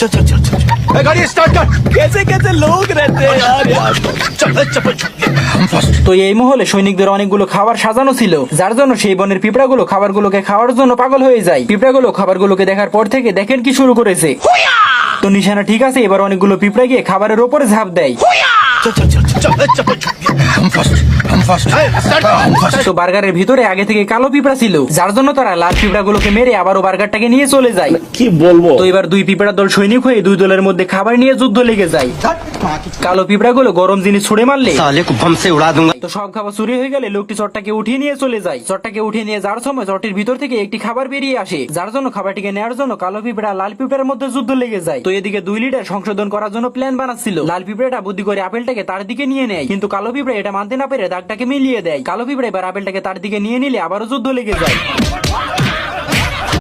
चल चल चल चल गाड़ी स्टार्ट कर। कैसे कैसे लोग रहते हैं यार चल चप्पल हम फर्स्ट। তো এই মহলে সৈনিকদের অনেকগুলো খাবার সাজানো ছিল, যার জন্য সেই বনের পিঁপড়াগুলো খাবারগুলোকে খাওয়ার জন্য পাগল হয়ে যায়। পিঁপড়াগুলো খাবারগুলোকে দেখার পর থেকে দেখেন কি শুরু করেছে। তো নিশানা ঠিক আছে, এবার অনেকগুলো পিঁপড়া গিয়ে খাবারের উপরে ঝাঁপ দেয়। चल चल चल चल चप्पल हम फर्स्ट हम फर्स्ट हम फर्स्ट। তো বার্গারের ভিতরে আগে থেকে কালো পিঁপড়া ছিল, যার জন্য তারা লাল পিঁপড়াগুলোকে মেরে আবারও বার্গারটাকে নিয়ে চলে যায়। কি বলবো। তো এবার দুই পিঁপড়া দল সৈনিক হয়ে দুই দলের মধ্যে খাবার নিয়ে যুদ্ধ লেগে যায়। কালো পিঁপড়াগুলো গরম জিনিস ছুড়ে মারলে साले को बम से उड़ा दूंगा। তো সব খাবার চুরি হয়ে গেলে লোকটি চটটাকে উঠিয়ে নিয়ে চলে যায়। চটটাকে উঠিয়ে নিয়ে যাওয়ার সময় চটটির ভিতর থেকে একটি খাবার বেরিয়ে আসে, যার জন্য খাবারটিকে নেওয়ার জন্য কালো পিঁপড়া লাল পিঁপড়ার মধ্যে যুদ্ধ লেগে যায়। তো এদিকে 2 লিটার সংশোধন করার জন্য প্ল্যান বানাচ্ছিল। লাল পিঁপড়াটা বুদ্ধি করে আপেলটাকে তার দিকে নিয়ে নেয়, কিন্তু কালো পিঁপড়া এটা মানতে না পেরে দাগটাকে মিলিয়ে দেয়। কালো পিঁপড়া এবার আপেলটাকে তার দিকে নিয়ে নিলে আবারও যুদ্ধ লেগে যায়।